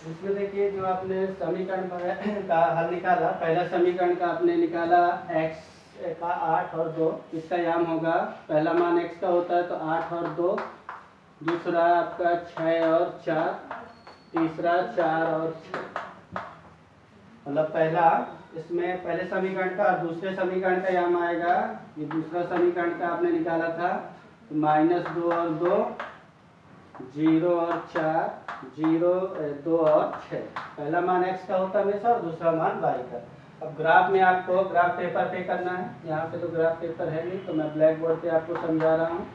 इसमें देखिए जो आपने समीकरण का हल निकाला, पहला समीकरण का आपने निकाला x का 8 और 2, इसका मान होगा, पहला मान x का होता है तो 8 और 2, दूसरा आपका 6 और 4, तीसरा 4 और 6। मतलब पहला इसमें पहले समीकरण का और दूसरे समीकरण का मान आएगा, ये दूसरा समीकरण का आपने निकाला था तो -2 और 2, 0 और 4, 0 2 और 6। पहला मान x का होता है हमेशा और दूसरा मान y का। अब ग्राफ में आपको ग्राफ पेपर पे करना है, यहाँ पे तो ग्राफ पेपर है नहीं तो मैं ब्लैक बोर्ड पे आपको समझा रहा हूँ।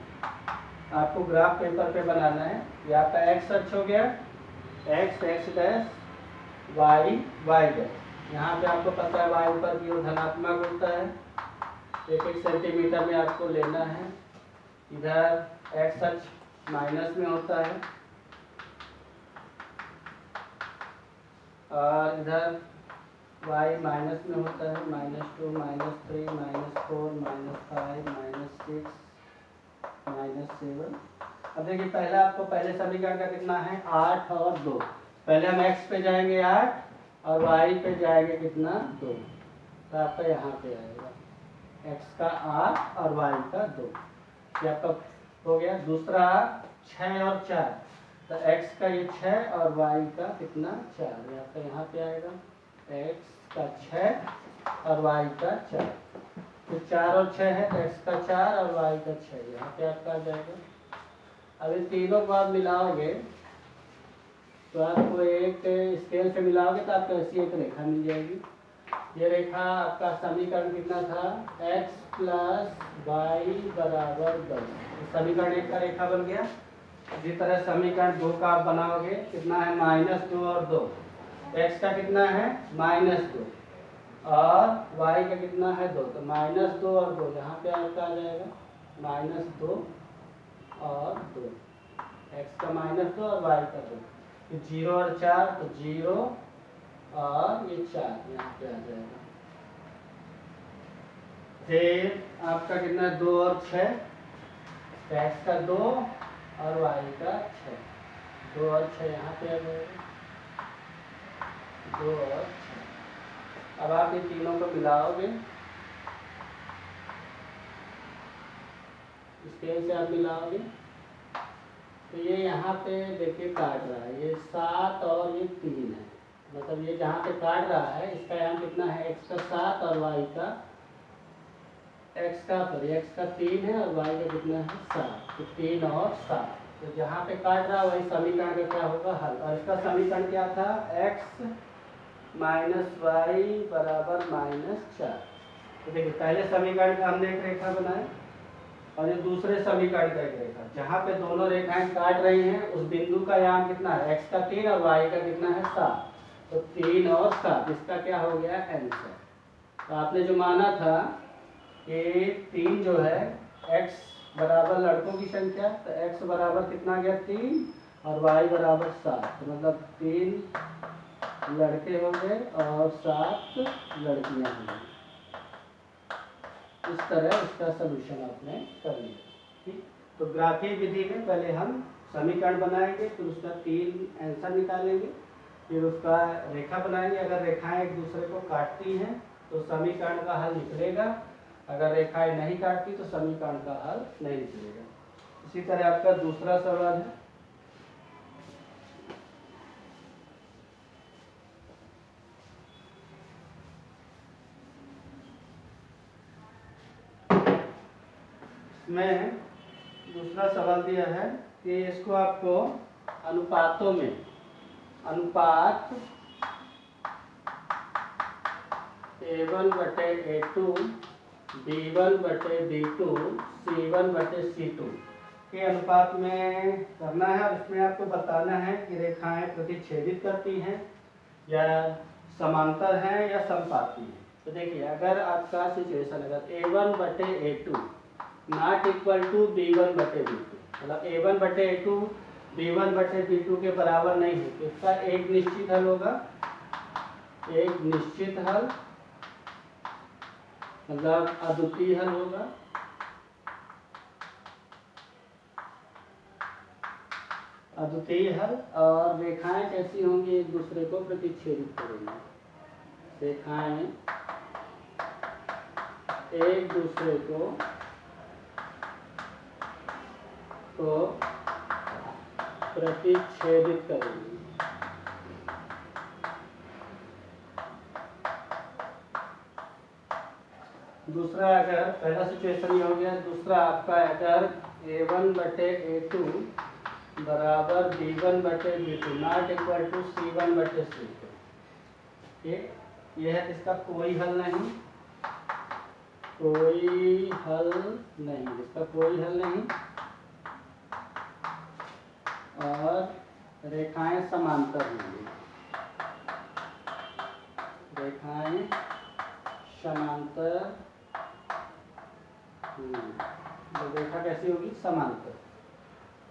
आपको ग्राफ पेपर पे बनाना है। ये आपका x अक्ष हो गया, x x dash, y y dash. यहाँ पे आपको पता है y ऊपर की ओर धनात्मक होता है, 1-1 सेंटीमीटर में आपको लेना है। इधर x अक्ष माइनस में होता है और इधर y माइनस में होता है, -2 -3 -4 -5 -6 -7। अब देखिए पहला आपको पहले समीकरण का कितना है 8 और 2। पहले हम x पे जाएंगे 8 और y पे जाएंगे कितना 2, तो आपका यहाँ पे आएगा x का 8 और y का 2, ये आपका हो गया। दूसरा 6 और 4, तो x का ये 6 और y का कितना 4, ये आपका यहाँ पे आएगा x का 6 और y का 4। तो 4 और 6 है तो x का 4 और y का 6, यहाँ पे आपका आ जाएगा। अब इन तीनों को आप मिलाओगे तो आपको एक स्केल से मिलाओगे तो आपको ऐसी एक रेखा मिल जाएगी। ये रेखा आपका समीकरण कितना था, x प्लस वाई बराबर 10, समीकरण 1 का रेखा बन गया। इसी तरह समीकरण 2 का आप बनाओगे, कितना है -2 और 2, x का कितना है -2 और y का कितना है 2, तो -2 और 2 यहाँ पे आपका आ जाएगा -2 और 2, x का -2 और y का 2, 0 और 4 तो 0 और ये 4 यहाँ पे आ जाएगा। फिर आपका कितना 2 और 6, x का 2 और y का 6, 2 और 6 यहाँ पे आ जाएगा, 2 और 6। अब आप इन तीनों को मिलाओगे, स्केल से आप मिलाओगे तो ये यहाँ पे देखिए काट रहा है, ये 7 और ये 3 है, मतलब ये जहाँ पे काट रहा है इसका यहाँ कितना है x का 7 और y का x का 3 है और y का कितना है 7, तो 3 और 7। तो जहाँ पे काट रहा है वही समीकरण का क्या होगा हल, और इसका समीकरण क्या था x माइनस वाई बराबर -4। तो देखिए पहले समीकरण का हमने एक रेखा बनाया और ये दूसरे समीकरण का एक रेखा, जहाँ पे दोनों रेखाएं काट रही हैं उस बिंदु का मान कितना है x का 3 और y का कितना है 7, तो 3 और 7 इसका क्या हो गया आंसर। तो आपने जो माना था कि 3 जो है x बराबर लड़कों की संख्या, तो x बराबर कितना गया 3 और y बराबर 7, तो मतलब 3 लड़के हो गए और 7 लड़कियां हो गई। इस तरह इसका सलूशन आपने कर लिया। ठीक, तो ग्राफीय विधि में पहले हम समीकरण बनाएंगे, फिर उसका 3 आंसर निकालेंगे, फिर उसका रेखा बनाएंगे। अगर रेखाएं एक दूसरे को काटती हैं तो समीकरण का हल निकलेगा, अगर रेखाएं नहीं काटती तो समीकरण का हल नहीं निकलेगा। इसी तरह आपका दूसरा सवाल है, में दूसरा सवाल दिया है कि इसको आपको अनुपातों में, अनुपात A1/A2 B1/B2 C1/C2 के अनुपात में करना है, और इसमें आपको बताना है कि रेखाएं प्रतिच्छेदित करती हैं या समांतर हैं या समपाती हैं। तो देखिए अगर आपका सिचुएशन अगर A1/A2 not equal to B1/B2, मतलब A1/A2 B1/B2 के बराबर नहीं है, तो इसका एक निश्चित हल होगा, एक निश्चित हल मतलब अद्वितीय हल होगा। अद्वितीय हल। और रेखाएं कैसी होंगी, एक दूसरे को प्रतिच्छेदित करेंगी। रेखाएं एक दूसरे को प्रतिच्छेदित करेंगी। दूसरा, अगर पहला सिचुएशन ये हो गया, दूसरा आपका अगर A1/A2 बराबर B1/B2 not equal to C1/C2, ठीक, यह है, इसका कोई हल नहीं, कोई हल नहीं, इसका कोई हल नहीं, और रेखाएं समांतर होंगी, रेखाएं समांतर, रेखा कैसी होगी, समांतर।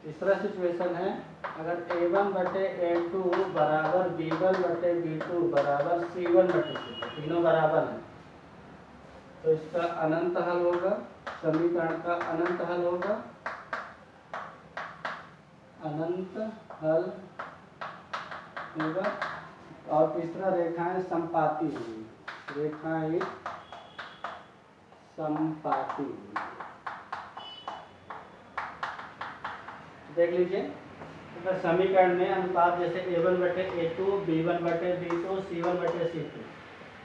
तीसरा सिचुएशन है, अगर A1/A2 बराबर B1/B2 बराबर C1/C2, तीनों बराबर हैं, तो इसका अनंत हल होगा, समीकरण का अनंत हल होगा, अनंत हल होगा। और तीसरा, रेखाएं समपाती होंगी, रेखाएं समपाती होंगी। देख लीजिए, अगर समीकरण में अनुपात जैसे A1/A2 B1/B2 C1/C2,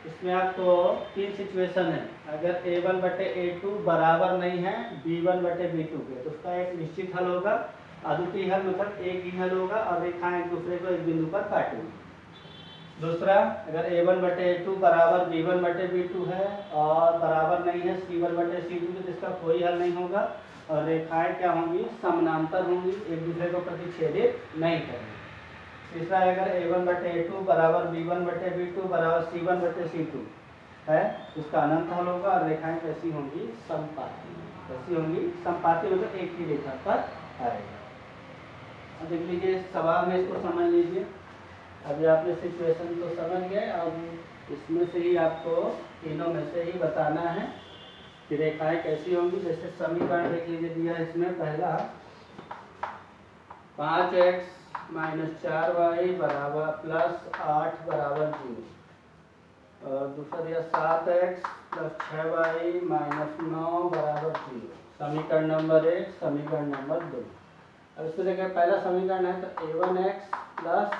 इसमें आपको तीन सिचुएशन है। अगर A1/A2 बराबर नहीं है B1/B2 के, तो उसका एक निश्चित हल होगा, अद्वितीय हल मतलब एक ही हल होगा, और रेखाएं एक दूसरे को एक बिंदु पर काटेंगी। दूसरा, अगर A1/A2 बराबर B1/B2 है और बराबर नहीं है C1/C2 के, तो इसका कोई हल नहीं होगा, और रेखाएं क्या होंगी, समानांतर होंगी, एक दूसरे को प्रतिच्छेदित नहीं करेंगी। तीसरा, अगर A1/A2 बराबर B1/B2 बराबर C1/C2 है, उसका अनंत हल होगा, और रेखाएं कैसी होंगी, समपाती, कैसी होंगी, समपाती, मतलब एक ही रेखा पर आएगा। अब देख लीजिए, सवाल में इसको समझ लीजिए। अभी आपने सिचुएशन तो समझ गए, अब इसमें से ही आपको तीनों में से ही बताना है कि रेखाएं कैसी होंगी। जैसे समीकरण देख लीजिए, दिया इसमें पहला 5x - 4y बराबर +8 बराबर 0, और दूसरा दिया 7x + 6y - 9 बराबर 0। समीकरण नंबर 1, समीकरण नंबर 2। अब इसको देखिए, पहला समीकरण है तो A1x +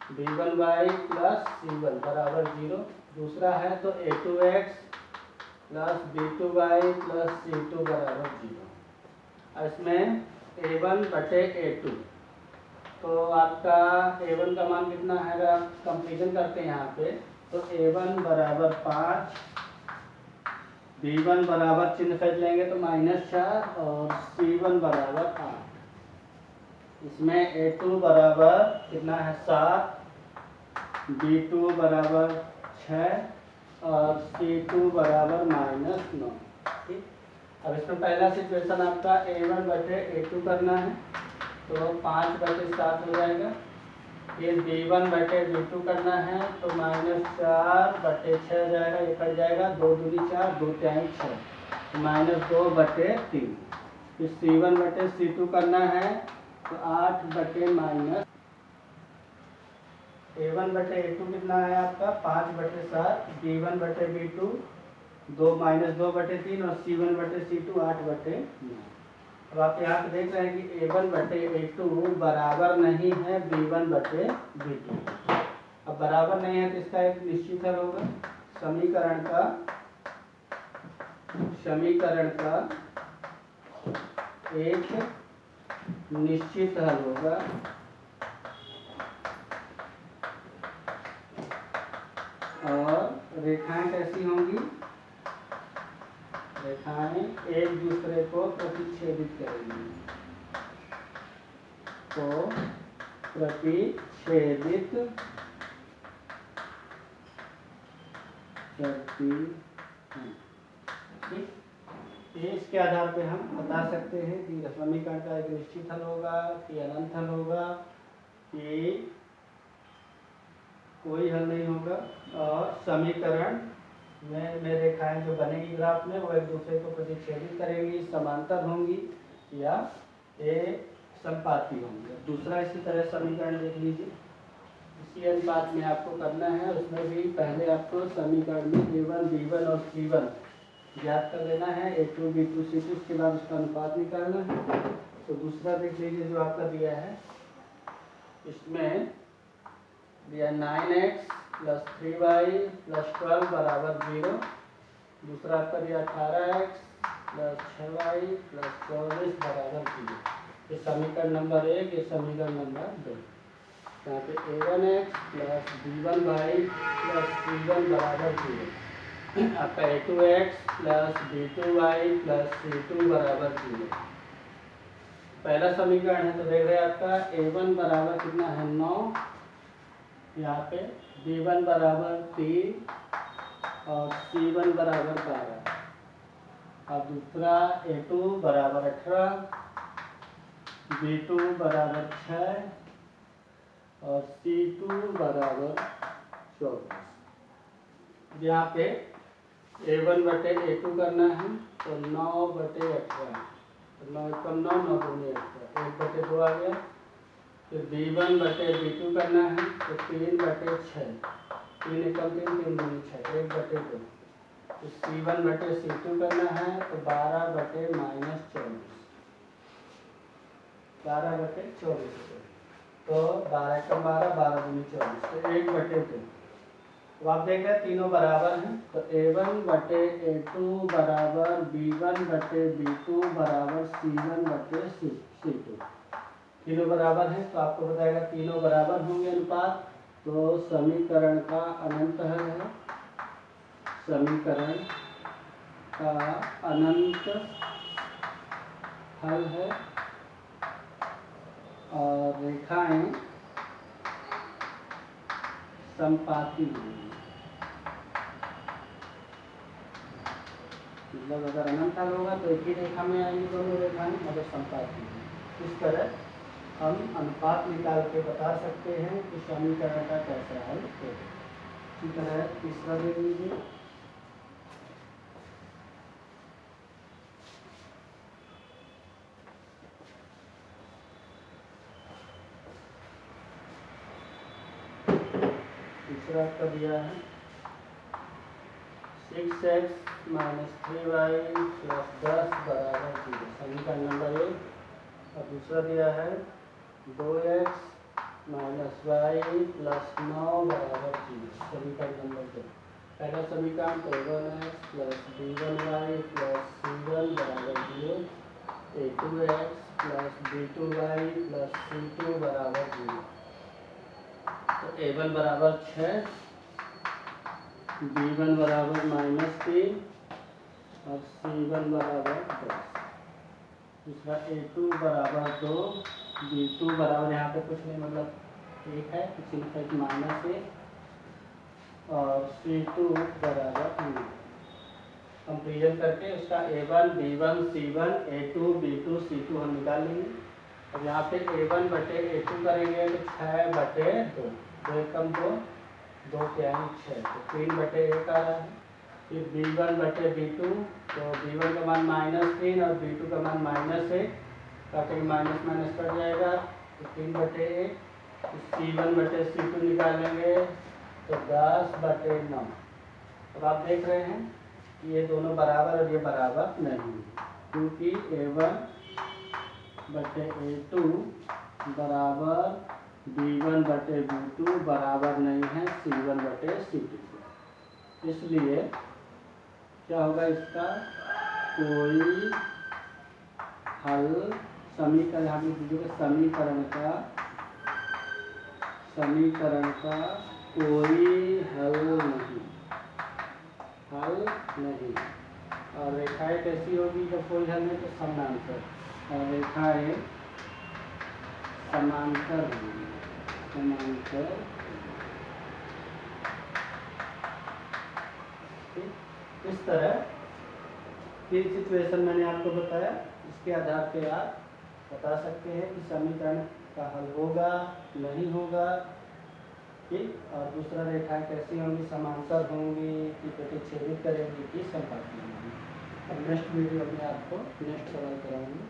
B1y + C1 बराबर 0। दूसरा है तो A2x + B2y + C2 बराबर 0। अब इसमें A1/A2, तो आपका A1 का मान कितना है, अगर आप कंपेरिजन करते हैं यहाँ पे, तो A1 बराबर 5, B1 बराबर चिन्ह फेंक लेंगे तो -4, और C1 बराबर 8। इसमें A2 बराबर कितना है, 7, B2 बराबर 6, और C2 बराबर -9, ठीक। अब इसमें पहला सिचुएशन आपका A1/A2 करना है, तो 5/7 हो जाएगा। फिर B1/B2 करना है, तो -4/6 हो जाएगा, ये कट जाएगा, 2 दूनी 4, 2 तिहाई 6, तो -2/3। फिर C1/C2 करना है, तो 8/- A1/A2 कितना है आपका, 5/7, B1/B2 -2/3, और C1/C2 8/9। अब आप यहाँ पे देख रहे हैं कि A1/A2 बराबर नहीं है B1/B2। अब बराबर नहीं है तो इसका एक निश्चित हल होगा, समीकरण का एक निश्चित हल होगा, और रेखाएं कैसी होंगी, रेखाएं एक दूसरे को प्रतिच्छेदित करेंगी, करती हैं, ठीक। इसके आधार पे हम बता सकते हैं कि समीकरण का एक निश्चित हल होगा, कि अनंत हल होगा, कि कोई हल नहीं होगा, और समीकरण में रेखाएं जो बनेगी ग्राफ में, वो एक दूसरे को प्रतिच्छेदित करेंगी, समांतर होंगी, या ये समपाती होंगे। दूसरा इसी तरह समीकरण देख लीजिए, इसी अनुपात में आपको करना है। उसमें भी पहले आपको समीकरण में A1 B1 और C1 ज्ञात कर लेना है, A2 B2 C2, उसके बाद उसका अनुपात निकालना है। तो दूसरा देख लीजिए जो आपका दिया है, इसमें दिया 9x + 3y + 12 = 0। दूसरा आपका दिया 18x + 6y + 24 = 0। ये समीकरण नंबर 1, ये समीकरण नंबर 2। यहाँ पे A1x + B1y + C1 = 0। आपका A2x + B2y + C2 = 0। पहला समीकरण है तो देख रहे हैं आपका A1 बराबर कितना है 9, यहाँ पे B1 बराबर 3 और C1 बराबर 12। अब दूसरा A2 बराबर 18, B2 बराबर 6 और C2 बराबर 24। यहाँ पे A1 बटे A2 करना है तो 9 बटे 18, 9 कम 9, 9 दूनी 18, 1 बटे 2 आ गया। फिर B1 बटे B2 करना है तो 3 बटे 6, 3 एकम 3, 3 दूनी 6, 1 बटे 2। तो C1 बटे C2 करना है तो 12 बटे -24, 12 बटे 24। तो 12 एकम 12, 12 दूनी 24, तो 1 बटे 2। तो आप देख रहे हैं तीनों बराबर हैं, तो A1 बटे A2 बराबर B1 बटे B2 बराबर C1 बटे C2। तीनों बराबर हैं तो आपको बताएगा तीनों बराबर होंगे अनुपात, तो समीकरण का अनंत हल है, समीकरण का अनंत हल है और रेखाएं समपाती होंगी। मतलब अगर अनंत हल होगा तो एक ही रेखा में आएंगी दोनों रेखाएं, अगर समपाती होंगी। इस तरह हम अनुपात निकाल के बता सकते हैं कि समीकरण का कैसा हल होगा। इसी तरह तीसरा देख लीजिए, तीसरा आपका दिया है 6x - 3y + 10 = 0, समीकरण नंबर 1। और दूसरा दिया है 2x - y + 9 = 0, समीकरण नंबर 2। पहला समीकरण तो A1x + B1y + C1 = 0, A2x + B2y + C2 = 0। तो A1 बराबर 6, B1 बराबर -3 और C1 बराबर 10। दूसरा A2 बराबर 2, B2 बराबर यहाँ पे कुछ नहीं, मतलब 1 है, कुछ नहीं, -1 और C2 बराबर 9। कंपेरिजन करके उसका A1 B1 C1 A2 B2 C2 हम निकाल लेंगे। अब यहाँ पे A1 बटे A2 करेंगे तो 6 बटे 2, 2 कम 2, 2 के आए 6, तो 3 बटे 1 आ रहा है। फिर B1 बटे B2, तो B1 का मान -3 और B2 का मान -1, काटेंगे माइनस माइनस कट जाएगा, तो 3 बटे 1। C1 बटे C2 निकालेंगे तो 10 बटे 9। अब आप देख रहे हैं कि ये दोनों बराबर और ये बराबर नहीं, क्योंकि A1 बटे A2 बराबर B1 बटे B2 बराबर नहीं है C1 बटे C2। इसलिए क्या होगा इसका कोई हल, समीकरण यहाँ पे दीजिएगा, समीकरण का कोई हल नहीं। और रेखाएं कैसी होगी जब कोई हल नहीं, तो समानांतर, और रेखाएं समांतर होंगी, समांतर। इस तरह तीन सिचुएशन मैंने आपको बताया, इसके आधार पे आप बता सकते हैं कि समीकरण का हल होगा नहीं होगा, ठीक। और दूसरा रेखाएं कैसी होंगी, समांतर होंगी कि प्रतिच्छेदित करेंगी कि समपाती होंगी। और नेक्स्ट वीडियो में आपको नेक्स्ट सवाल कराऊंगी।